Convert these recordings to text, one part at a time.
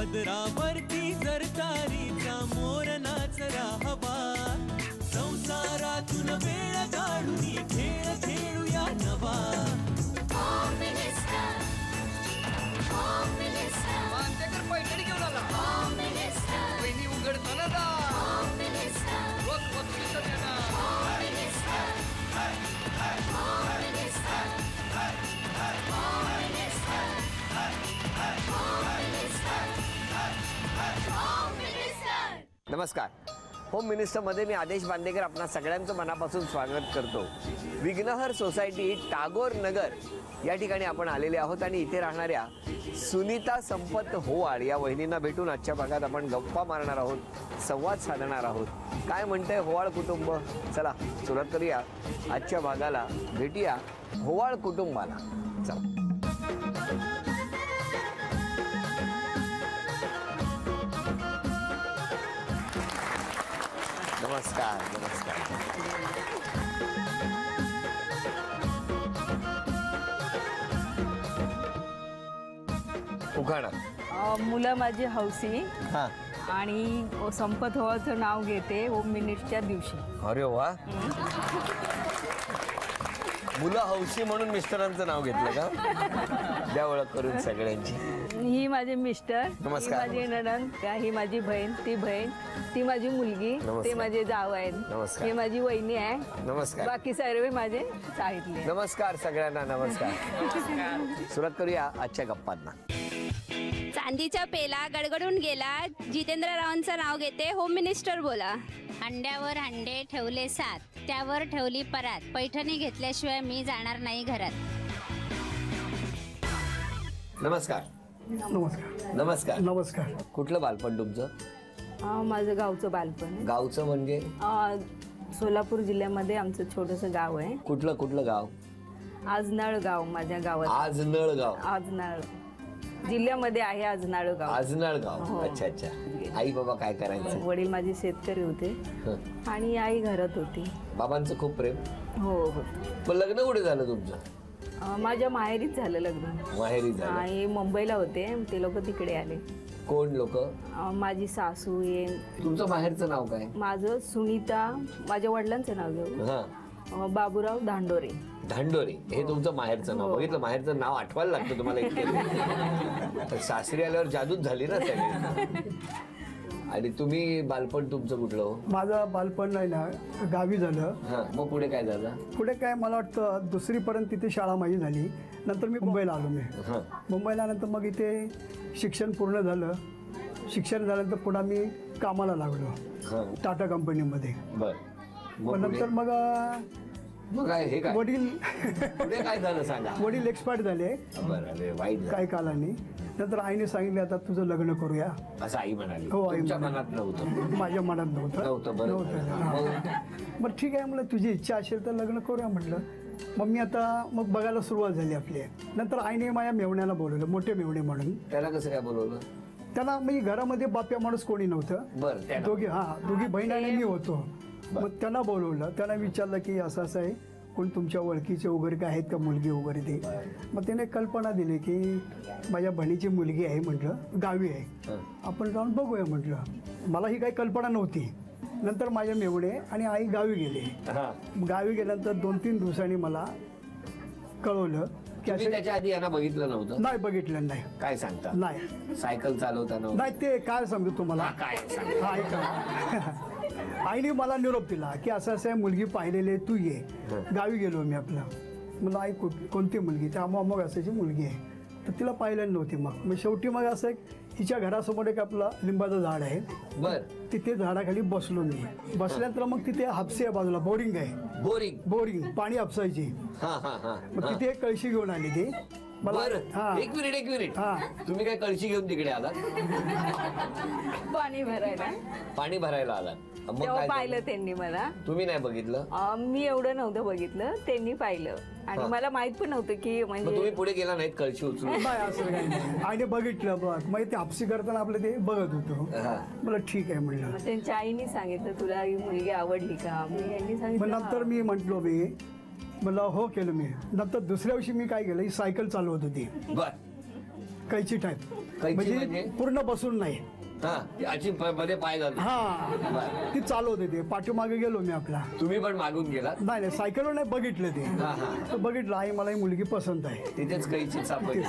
पदरावरती जर तारीचा मोर नाचरा हवा, संसारातून वेळ काढून खेळ खेळूया नवा. पैठणी घेऊन आला वहिनी उघडताना नमस्कार. होम मिनिस्टरमध्ये मी आदेश बांदेकर आपणा सगळ्यांचं मनापासून स्वागत करतो. विघ्नहर सोसायटी टागोर नगर या ठिकाणी आपण आलेले आहोत आणि इथे राहणाऱ्या सुनीता संपत होवाळ या वहिनींना भेटून आजच्या भागात आपण गप्पा मारणार आहोत, संवाद साधणार आहोत. काय म्हणतंय होवाळ कुटुंब, चला सुरुवात करूया आजच्या भागाला, भेटूया होवाळ कुटुंबाला. चला. नमस्कार. नमस्कार. उखाणा. मुलं माझी हौसी आणि संपत होवाळचं नाव घेते होम मिनिस्टरच्या दिवशी. अरे वा. मुलं हौशी म्हणून मिस्टरांचं नाव घेतलं का? द्या ओळख करून सगळ्यांची. ही माझे मिस्टर, नमस्कार. माझी नणंद, ही माझी बहीण, ती माझी मुलगी, ते माझे जाव आहेत, नमस्कार. ही माझी वहिनी आहे. नमस्कार. बाकी सर्व माझे साहित्य. नमस्कार सगळ्यांना. नमस्कार. सुरुवात करूया आजच्या गप्पांना. चांदीचा पेला गडगडून गेला, जितेंद्र रावांचं नाव घेते होम मिनिस्टर बोला. अंड्यावर अंडे ठेवले 7, त्यावर ठेवली परात, पैठणी घेतल्याशिवाय मी जाणार नाही घरात. नमस्कार. नमस्कार. नमस्कार. नमस्कार. कुठलं बालपण तुमचं? माझं गावचं बालपण. गावचं म्हणजे? सोलापूर जिल्ह्यामध्ये आमचं छोटंसं गाव आहे. कुठलं गाव? आजनाळ गाव माझ्या गावात. आजनळ गाव. आजनाळ जिल्ह्यामध्ये आहे आजनाळ गाव. आजनाळ गाव. हो. अच्छा अच्छा. आई बाबा काय करायचं? वडील माझे शेतकरी होते आणि आई घरात होती. बाबांचं खूप प्रेम. हो हो. पण लग्न कुठे झालं तुमचं? माझ्या माहेरीच झालं लग्न. माहेरी झालं. आणि मुंबईला होते, ते लोक तिकडे आले. कोण लोक? माझी सासू ये. तुमचं माहेरचं नाव काय? माझं सुनीता. माझ्या वडिलांचं नाव घेऊ. बाबूराव धांडोरे. धांडोरे हे तुमचं माहेरचं नाव. बघितलं, माहेरचं नाव आठवायला लागतं तुम्हाला इतके. सासरी आल्यावर जादूच झाली ना सगळी. आणि तुम्ही बालपण तुमचं कुठलं? माझं बालपण नाही ना गावी झालं. मग पुढे काय झालं? पुढे काय मला वाटतं 2री पर्यंत तिथे शाळा माझी झाली. नंतर मी मुंबईला आलो. मुंबईला आल्यानंतर मग इथे शिक्षण पूर्ण झालं. शिक्षण झाल्यानंतर पुन्हा मी कामाला लागलो टाटा कंपनीमध्ये. बरं. नंतर मग वडील पुढे काय झालं सांगा. वडील एक्सपायर झाले काही कालाने. नंतर आईने सांगितले आता तुझं लग्न करूया, असं आई म्हणाली. हो, आई मनात नव्हतं? माझ्या मनात नव्हतं. मग ठीक आहे म्हटलं, तुझी इच्छा असेल तर लग्न करूया म्हटलं. मग मी आता बघायला सुरुवात झाली आपली. नंतर आईने माझ्या मेवण्याला बोलवलं, मोठे मेवणे म्हणून. त्याला कसं काय बोलवलं? त्याला म्हणजे घरामध्ये बाप्या माणूस कोणी नव्हतं. दोघी बहीण आणि मी होतो. मग त्यांना बोलवलं. त्यांना विचारलं की असं असं आहे, कोण तुमच्या ओळखीचे वगैरे काय आहेत का मुलगी वगैरे ते. मग त्याने कल्पना दिली की माझ्या बहिणीची मुलगी आहे म्हटलं, गावी आहे, आपण जाऊन बघूया म्हटलं. मला ही काही कल्पना नव्हती. नंतर माझ्या मेवणे आणि आई गावी गेले. गावी गेल्यानंतर 2-3 दिवसांनी मला कळवलं की असं. त्याच्या आधी यांना बघितलं नव्हतं? नाही, बघितलं नाही. काय सांगता? नाही. सायकल चालवताना? नाही, ते काय सांगतो तुम्हाला. काय आईने मला निरोप दिला की असं असं मुलगी पाहिलेली आहे, तू ये. गावी गेलो मी आपलं. मला आई कोणती मुलगी? त्या मग असायची मुलगी आहे. तर तिला पाहिलेली नव्हती. मग शेवटी मग असं हिच्या घरासमोर एक आपलं लिंबाचं झाड आहे. तिथे झाडाखाली बसलो मी. बसल्यानंतर मग तिथे हापसी आहे बाजूला, बोरिंग आहे. बोरिंग पाणी हापसायची. मग तिथे एक कळशी घेऊन आली ती. एक मिनिट. तुम्ही काय कळशी घेऊन तिकडे आलात? पाणी भरायला आलात? तेव्हा पाहिलं त्यांनी मला. तुम्ही नाही बघितलं? मी एवढं नव्हतं बघितलं, त्यांनी पाहिलं. आणि मला माहित पण नव्हतं की म्हणजे. तुम्ही पुढे गेला नाहीत कळशी उचलून? आईने बघितलं. मग ते हापसी करताना आपलं ते बघत होतो. मला ठीक आहे म्हणलं. त्यांच्या आईने सांगितलं तुला ही मुलगी आवडली का? यांनी सांगितलं. नंतर मी म्हटलो मला हो केलं मी. नंतर दुसऱ्या दिवशी मी काय केलं, ही सायकल चालवत होती. कैची टाईप कैची म्हणजे म्हणजे? पूर्ण बसून नाही हा अशी मध्ये पाय घालून. हा ती चालवते ते. पाठीमागे गेलो मी आपला. तुम्ही पण मागून गेला? नाही सायकलवर नाही बघितलं ते. हा हा तर बघितलं आई मला ही मुलगी पसंत आहे. तिथेच कैची सापडली.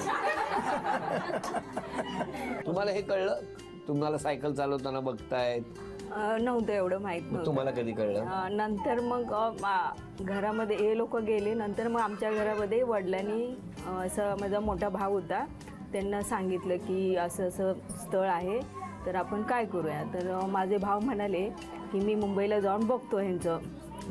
तुम्हाला हे कळलं? तुम्हाला सायकल चालवताना बघतायत? नव्हतं एवढं माहित नव्हतं. तुम्हाला कधी कळलं? नंतर मग घरामध्ये हे लोक गेले. नंतर मग आमच्या घरामध्ये वडिलांनी असं माझा मोठा भाऊ होता त्यांना सांगितलं की असं असं स्थळ आहे तर आपण काय करूया. तर माझे भाऊ म्हणाले की मी मुंबईला जाऊन बघतो ह्यांचं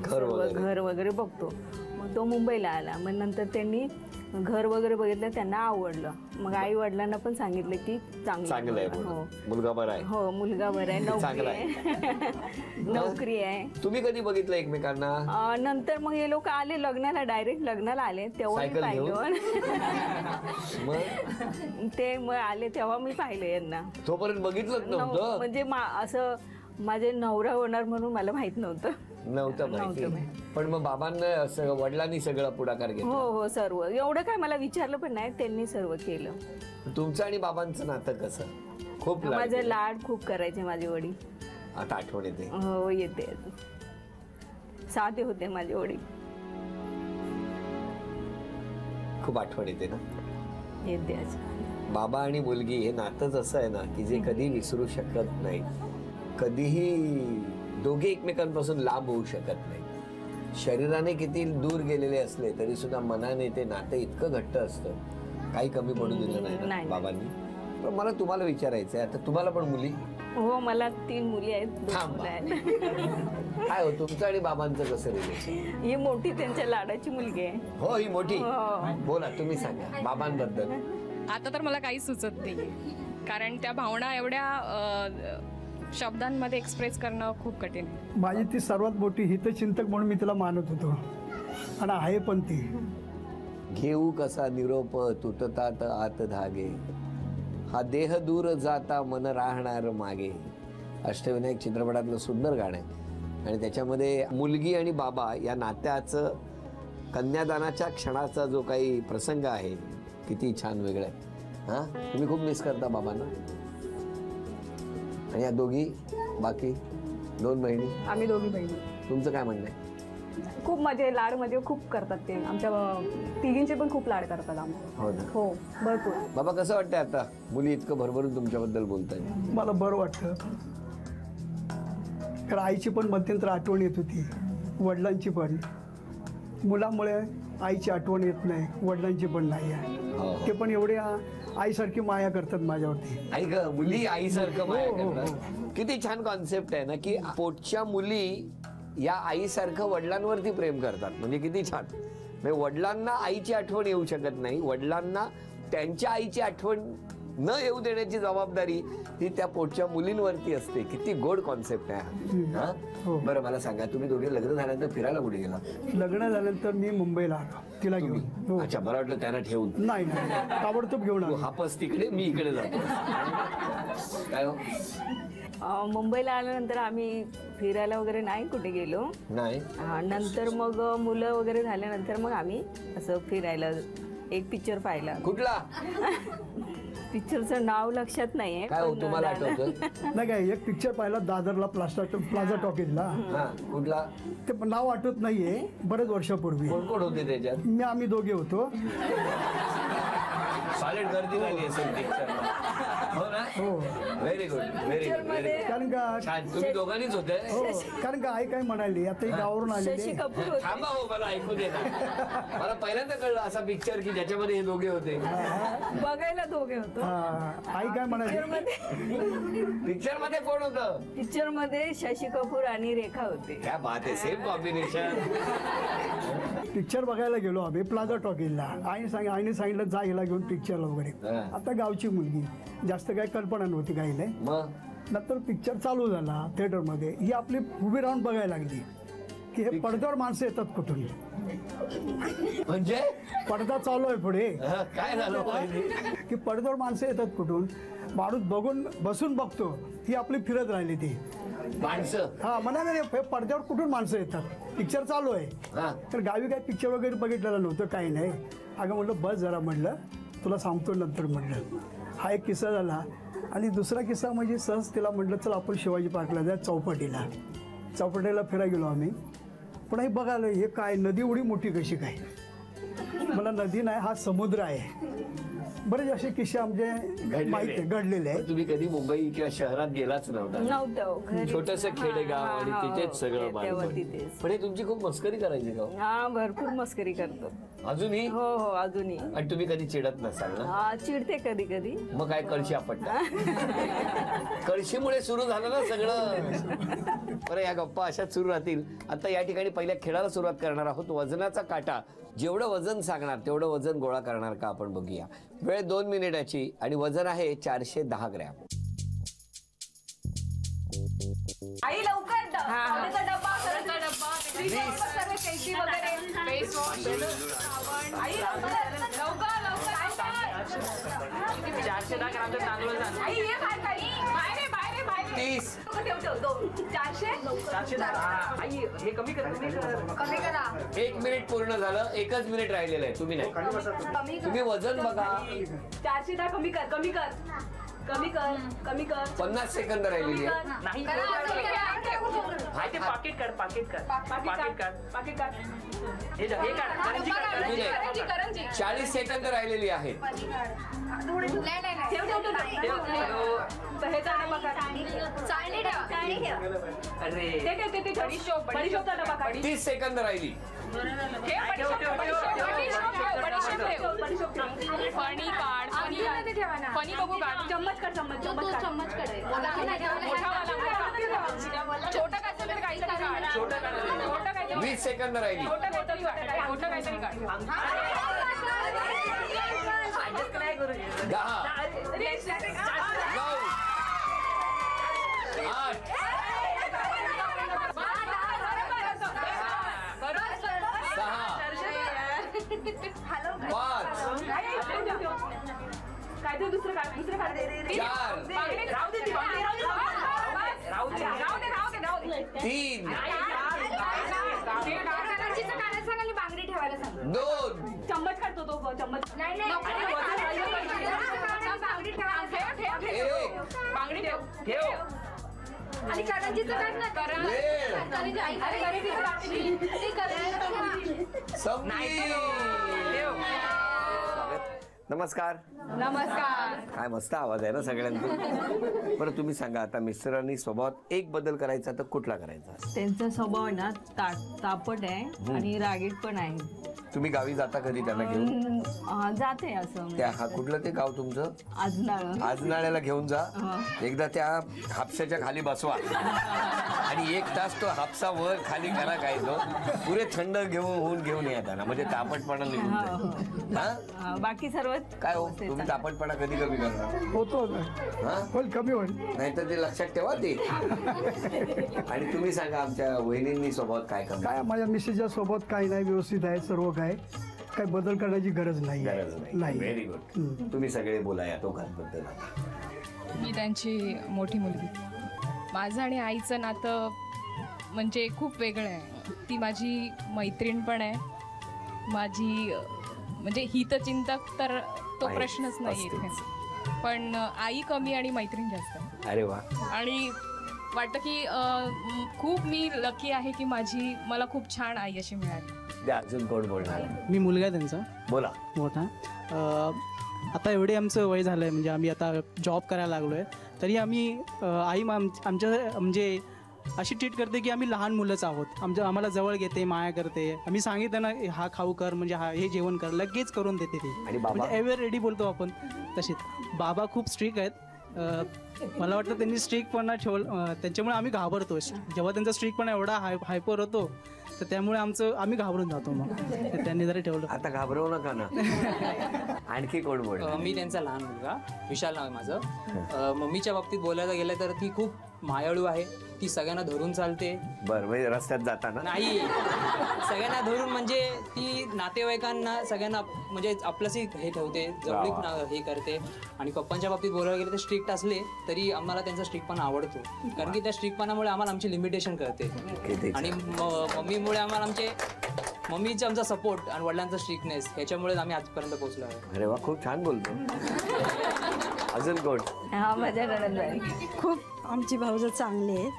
घर वगैरे बघतो. मग तो मुंबईला आला. मग नंतर त्यांनी घर वगैरे बघितलं त्यांना आवडलं. मग आई वडिलांना पण सांगितलं की चांगलं आहे. हो मुलगा बरा आहे. हो मुलगा बरा आहे. नोकरी आहे. नोकरी आहे. तुम्ही कधी बघितलं एकमेकांना? नंतर मग हे लोक आले लग्नाला. डायरेक्ट लग्नाला आले तेव्हा मी पाहिलं. ते मग आले तेव्हा मी पाहिलं यांना. तोपर्यंत बघितलंच नव्हतं? म्हणजे असं माझे नवरा होणार म्हणून मला माहित नव्हतं. माहिती. पण मग बाबांना वडिलांनी सगळं पुढाकार घेतला? हो सर्व. एवढं काय मला विचारलं पण नाही. त्यांनी सर्व केलं. तुमचं आणि बाबांचं नातं कसं? खूप माझं लाड खूप करायचे माझे वडील. आता आठवण येते? हो येते. साधे होते माझे वडील. खूप आठवण येते ना? येते. बाबा आणि मुलगी हे नातंच असं आहे ना की जे कधी विसरू शकत नाही. कधीही दोघे एकमेकांपासून लांब होऊ शकत नाही. शरीराने किती दूर गेलेले असले तरी सुद्धा मनाने ते नातं इतकं घट्ट असतं. काही कमी पडू दिलं नाही ना बाबांनी. पण मला तुम्हाला विचारायचं आहे, आता तुम्हाला पण मुली? हो मला 3 मुली आहेत. काय हो तुमचं आणि बाबांचं कसं रिलेशन? ही मोठी त्यांच्या लाडाची मुलगी आहे. हो ही मोठी. बोला तुम्ही सांगा बाबांबद्दल. आता तर मला काही सुचत नाही कारण त्या भावना एवढ्या शब्दांमध्ये एक्सप्रेस करणं खूप कठीण आहे. माझी ती सर्वात मोठी हितचिंतक म्हणून मी तिला मानत होतो आणि आहे पण ती. घेऊ कसा निरोप तुटतात आत धागे, हा देह दूर जाता मन राहणार मागे. अष्टविनायक चित्रपटातलं सुंदर गाणं आहे आणि त्याच्यामध्ये मुलगी आणि बाबा या नात्याचं कन्यादानाच्या क्षणाचा जो काही प्रसंग आहे किती छान वेगळं आहे. हां तुम्ही खूप मिस करता बाबांना? आणि या दोघी बाकी 2 बहिणी? आम्ही 2 बहिणी. तुमचं काय म्हणणं आहे? खूप लाड मध्ये खूप करतात ते. आमच्या तिघींचे पण खूप लाड करतात आम्ही. हो ना? हो भरपूर. बाबा कसं वाटतंय आता मुली इतकं भरभरून तुमच्याबद्दल बोलताय? मला बरं वाटतं. कारण आईची पण मध्यंतर आठवण येत होती, वडिलांची पण. मुलामुळे आईची आठवण येत नाही, वडिलांची पण नाही आहे. ते पण एवढे आईसारखी माया करतात माझ्यावरती. आई ग मुली आईसारखं माया करतात. किती छान कॉन्सेप्ट आहे ना की पोटच्या मुली या आईसारखं वडिलांवरती प्रेम करतात. म्हणजे किती छान. म्हणजे वडिलांना आईची आठवण येऊ शकत नाही, वडिलांना त्यांच्या आईची आठवण न येऊ देण्याची जबाबदारी ही त्या पोटच्या मुलींवरती असते. किती गोड कॉन्सेप्ट आहे. बरं मला सांगा तुम्ही दोघे लग्न झाल्यानंतर फिरायला कुठे गेला? लग्न झाल्यानंतर मी मुंबईला आलो तिला घेऊन. अच्छा मला वाटलं त्यांना ठेवून. नाही ताबडतोब घेऊन आलो. हापस तिकडे मी इकडे जातो. काय हो? मुंबईला आल्यानंतर आम्ही फिरायला वगैरे नाही कुठे गेलो. नाही. नंतर मग मुलं वगैरे झाल्यानंतर मग आम्ही असं फिरायला एक पिक्चर पाहिला. कुठला? पिक्चरचं नाव लक्षात नाहीये. काय हो तुम्हाला आठवतं? नाही काय एक पिक्चर पाहिला दादरला प्लाझा टॉकीजला. कुठला? ते नाव आठवत नाहीये. बरेच वर्षापूर्वी. कोण कोण होते त्याच्यात? आम्ही दोघे होतो. सॉलिड गर्दी झाली असेल पिक्चरला. हो ना? हो. Very good very good. कारण का छान तुम्ही दोघांनीच होते. हो कारण का आई काय म्हणाली आता ही गावावरून आलेली. शशी कपूर होते. थांबा हो मला ऐकू दे ना. मला पहिल्यांदा कळलं असा पिक्चर की ज्याच्यामध्ये हे दोघे होते. बघायला दोघे होतो. आई काय म्हणाली? पिक्चर मध्ये कोण होतं? पिक्चर मध्ये शशी कपूर आणि रेखा होते. क्या बात आहे. Same combination. पिक्चर बघायला गेलो आम्ही प्लाझा टॉकीजला. आईने सांगितलं जा हिला घेऊन पिक्चरला वगैरे. आता गावची मुलगी जास्त काही कल्पना नव्हती गाईला. मग नंतर पिक्चर चालू झाला थिएटरमध्ये. ही आपली उभी राहून बघायला लागली की हे पडद्यावर माणसं येतात कुठून. म्हणजे पडदा चालू आहे पुढे. काय झालं की पडद्यावर माणसं येतात कुठून. माणूस बघून बसून बघतो ही आपली फिरत राहिली ती माणसं. म्हणाले पडद्यावर कुठून माणसं येतात. पिक्चर चालू आहे. तर गावी काय पिक्चर वगैरे बघितलेलं नव्हतं काही नाही. अगं म्हटलं बस जरा म्हटलं तुला सांगतो नंतर म्हटलं. हा एक किस्सा झाला. आणि दुसरा किस्सा म्हणजे सहज तिला म्हटलं चल आपण शिवाजी पार्कला जा, चौपाटीला फिरायला गेलो आम्ही. पण हे बघायला हे काय नदी एवढी मोठी कशी काय. मला नदी नाही हा समुद्र आहे. बरेच असे किस्से आमचे माहिती घडलेले आहेत. तुम्ही कधी मुंबई किंवा शहरात गेलाच नव्हता. छोटस खेडेगाव आणि तिथेच सगळं पण हे तुमची खूप मस्करी करायची का? हा भरपूर मस्करी करतो अजूनही. हो हो अजूनही. आणि तुम्ही कधी चिडत नसाल ना? चिडते कधी कधी. मग काय कळशी आपटता? कळशीमुळे सुरू झालं ना सगळं. बरं या गप्पा अशाच सुरू राहतील. आता या ठिकाणी पहिल्या खेळाला सुरुवात करणार आहोत. वजनाचा काटा. जेवढं वजन सांगणार तेवढं वजन गोळा करणार का आपण बघूया. वेळ 2 मिनिटाची आणि वजन आहे 410 ग्रॅम. आई लवकर डब्बा एक मिनिट पूर्ण झालं. 1च मिनिट राहिलेलं आहे. तुम्ही नाही. तुम्ही वजन बघा. 410 कमी कर. 50 सेकंद राहिलेली आहे. हे 40 सेकंद राहिलेली आहेत. अरे 30 सेकंद राहिली. फणी बघू काढ. चम्मच कर. छोटा काहीतरी 20 सेकंद राहिली. 10 9 8 चम्मच काढतो तो चम्मच. बांगडी ठेव. आणि करंजीचं काढ ना. नमस्कार. काय मस्त आवाज आहे ना सगळ्यांचा. बरं तुम्ही सांगा आता मिस्टरांनी स्वभावात एक बदल करायचा तर कुठला करायचा? त्यांचा स्वभाव ना तापट आहे आणि रागीट पण आहे. तुम्ही गावी जाता कधी त्यांना घेऊन? जाते असं. त्या कुठलं ते गाव तुमचं? आजनाळ्याला घेऊन जा. एकदा त्या हापशाच्या खाली बसवा आणि 1 तास तो हापसा वर खाली करा. काय तो पुरे थंड घेऊन या त्यांना. म्हणजे तापटपणा निघून जाईल. बाकी सर्व काय हो तुम्ही तापटपणा कधी कमी करणार? होतो कमी होईल. नाही तर ते लक्षात ठेवा ते. आणि तुम्ही सांगा आमच्या वहिनींनी सोबत काय करणार? काय माझ्या मिसेसच्या सोबत काही नाही. व्यवस्थित आहे सर्व. काय बदल करण्याची गरज नाही. Very good. तुम्ही सगळे बोला या दोघांबद्दल. मी त्यांची मोठी मुलगी. माझं आणि आईचं नातं म्हणजे खूप वेगळं आहे. ती माझी मैत्रीण पण आहे. माझी म्हणजे हितचिंतक तर तो प्रश्नच नाही इथे. पण आई कमी आणि मैत्रीण जास्त. अरे वा. आणि वाटतं की खूप मी लकी आहे की मला खूप छान आई अशी मिळाली. अजून कोण बोलणार? मी मुलगा आहे त्यांचा. बोला. मोठा. आता एवढे आमचं वय झालं आहे. म्हणजे आम्ही आता जॉब करायला लागलो आहे. तरी आम्ही आई आमच्या म्हणजे अशी ट्रीट करते की आम्ही लहान मुलंच आहोत. आम्हाला जवळ घेते, माया करते. आम्ही सांगितलं ना हा खाऊ कर म्हणजे हे जेवण कर लगेच करून देते ती. म्हणजे एव्हर रेडी बोलतो आपण तशीच. बाबा खूप स्ट्रिक्ट आहेत. मला वाटतं त्यांनी स्ट्रिक्टपणा त्यांच्यामुळे आम्ही घाबरतो. जेव्हा त्यांचा स्ट्रिक्टपणा एवढा हायपर होतो तर त्यामुळे आम्ही घाबरून जातो. मग त्यांनी जरी ठेवलं. आता घाबरवू नका ना. आणखी कोण बोल? मी त्यांचा लहान मुलगा विशाल नाव आहे माझं. मम्मीच्या बाबतीत बोलायला गेलं तर ती खूप मायाळू आहे. ती सगळ्यांना धरून चालते. बरं म्हणजे रस्त्यात जाताना नाही सगळ्यांना धरून म्हणजे ती नातेवाईकांना सगळ्यांना म्हणजे आपलंच हे ठेवते. जवळीक हे करते. आणि पप्पांच्या बाबतीत बोलायला गेलं तर स्ट्रिक्ट असले तरी आम्हाला त्यांचा स्ट्रिक्टपणा आवडतो. कारण की त्या स्ट्रिक्टपणामुळे आम्हाला आमची लिमिटेशन कळते. आणि मम्मीमुळे आम्हाला मम्मीचा आमचा सपोर्ट आणि वडिलांचा स्ट्रिक्टनेस ह्याच्यामुळे आम्ही आजपर्यंत पोहोचलो आहे. अरे वा खूप छान बोलतो. अजून कोण? हा माझ्या नणंदबाई. खूप आमची भाऊज चांगली आहेत.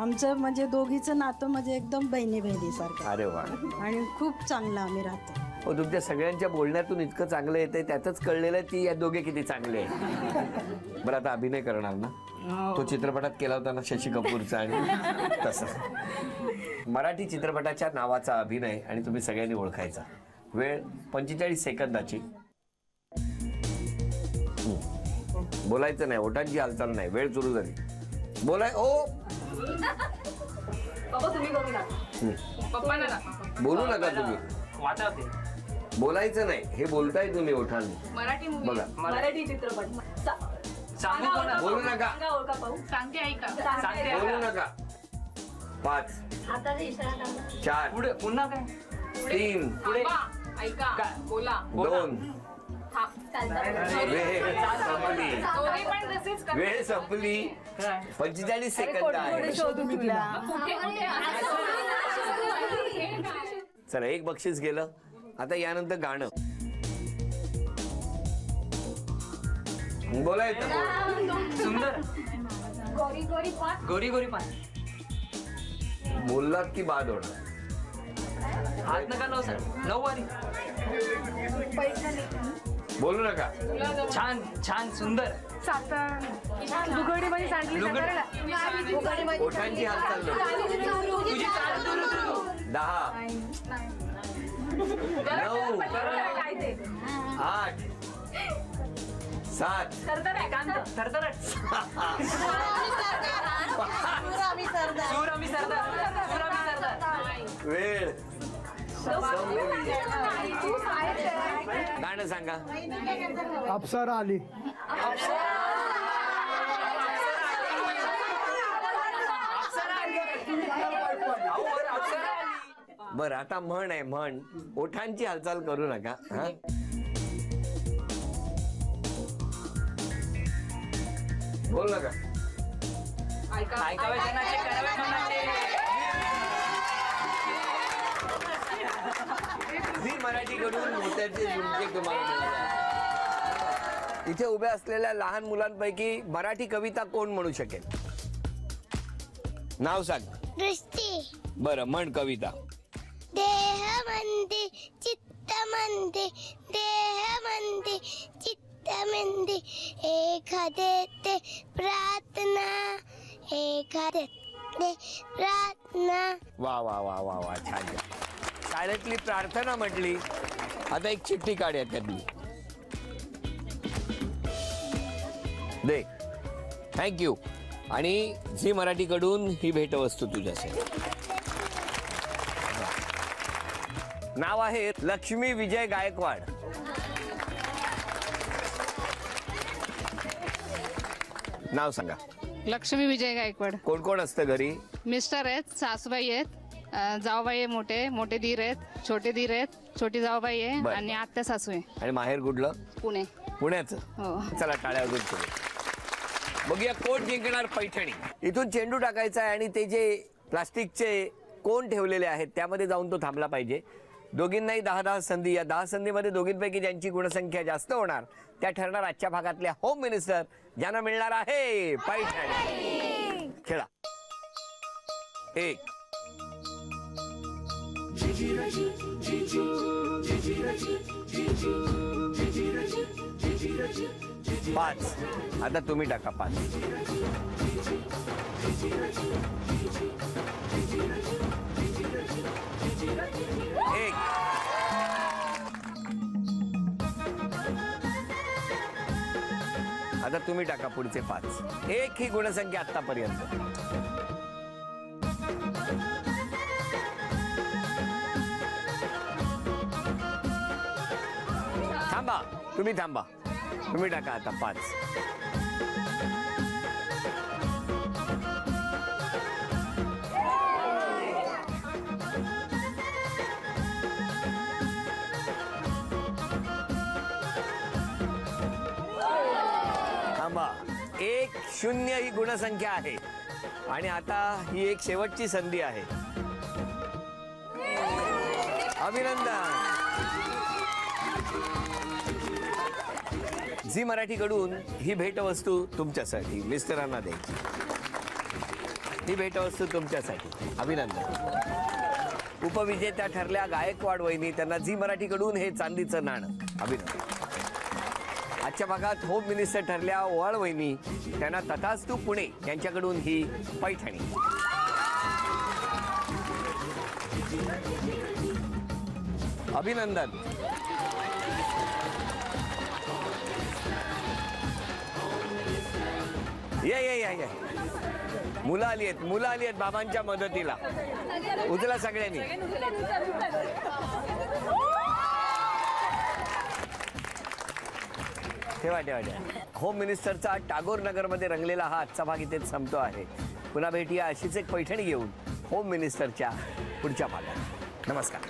आमचं म्हणजे दोघीचं नातं म्हणजे एकदम बहिणी बहिणीसारखं. अरे वा. आणि खूप चांगलं आम्ही राहतो. हो, तुमच्या सगळ्यांच्या बोलण्यातून इतकं चांगलं येतंय, त्यातच कळलेलं आहे की या दोघे किती चांगले आहेत. बरं, आता अभिनय करणार ना? तो चित्रपटात केला होता ना शशी कपूरचा, आणि तसं मराठी चित्रपटाच्या नावाचा अभिनय आणि तुम्ही सगळ्यांनी ओळखायचा. वेळ 45 सेकंदाची. बोलायचं नाही, ओठांची हालचाल नाही. वेळ सुरू झाली. बोलाय. ओ बोलू नका तुम्ही, बोलायचं नाही. हे बोलताय तुम्ही ओठांनी. मराठी बघा, मराठी चित्रपट. बोलू नका, सांगते ऐका. बोलू नका. 5 4 पुन्हा काय? 3 ऐका बोला. 2 वेळ संपली. 45 सेकंद आहे. चला, एक बक्षीस गेलं. आता यानंतर गाणं बोलायचं. सुंदर. गोरी गोरी पान. बोललात की बाद होणार. हात नका लावू सर. नऊवारी. बोलू नका. छान छान सुंदर. दुगडी सांडली. ओठांची हालचाल तुझी 10 9 8 7 वेळ. गाणं सांगा. अप्सरा आली. बरं, आता म्हण आहे. म्हण. ओठांची हालचाल करू नका. हा, बोल नका. ऐकावे जनाचे करावे मनाचे. झी मराठीकडून मोत्याचे झुमके तुम्हाला मिळतात. इथे उभ्या असलेल्या लहान मुलांपैकी मराठी कविता कोण म्हणू शकेल? नाव सांग. दृष्टी. बरं, म्हण कविता. देह मंदी चित्त मंदी, देह मंदी चित्त मंदी, एखादे ते प्रार्थना, एखादे ते प्रार्थना. वा वा वा वा वा, छान. शाळेतली प्रार्थना म्हटली. आता एक चिठ्ठी काढूया त्यातली. दे. थँक्यू. आणि झी मराठीकडून ही भेटवस्तू तुझ्यासाठी. नाव आहे लक्ष्मी विजय गायकवाड. नाव सांगा. लक्ष्मी विजय गायकवाड. कोण कोण असतं घरी? मिस्टर आहेत, सासूबाई आहेत, जाऊबाई आहे, मोठे मोठे दीर आहेत, छोटे दीर आहेत, छोटी जाऊबाई आहे आणि आत्या सासू आहे. आणि माहेर कुठलं? पुणे. पुण्याचं. हो. चला, टाळ्या वाजवून सुरू. बघूया कोण जिंकणार पैठणी. इथून चेंडू टाकायचा आहे आणि ते जे प्लास्टिकचे कोण ठेवलेले आहेत त्यामध्ये जाऊन तो थांबला पाहिजे. दोघींनाही 10-10 संधी. या 10 संधीमध्ये दोघींपैकी ज्यांची गुणसंख्या जास्त होणार त्या ठरणार आजच्या भागातल्या होम मिनिस्टर, ज्यांना मिळणार आहे पैठणी. खेळा. 1 5. आता तुम्ही टाका 5. 1. आता तुम्ही टाका पुढचे 5. 1 ही गुणसंख्या आतापर्यंत. थांबा, तुम्ही थांबा. तुम्ही टाका आता 5. थांबा. 1-0 ही गुणसंख्या आहे आणि आता ही एक शेवटची संधी आहे. अभिनंदन. झी मराठीकडून ही भेटवस्तू तुमच्यासाठी मिस्टरांना द्यायची. ही भेटवस्तू तुमच्यासाठी. अभिनंदन. उपविजेत्या ठरल्या गायकवाड वहिनी, त्यांना झी मराठीकडून हे चांदीचं नाणं. अभिनंदन. आजच्या भागात होम मिनिस्टर ठरल्या ओवाळ वहिनी, त्यांना तथास्तू पुणे यांच्याकडून ही पैठणी. अभिनंदन. ये मुलं आली आहेत बाबांच्या मदतीला. उचला सगळ्यांनी. ठेवा. होम मिनिस्टरचा टागोर नगरमध्ये रंगलेला हा आजचा भाग इथेच संपतो आहे. पुन्हा भेटूया अशीच एक पैठणी घेऊन होम मिनिस्टरच्या पुढच्या भागात. नमस्कार.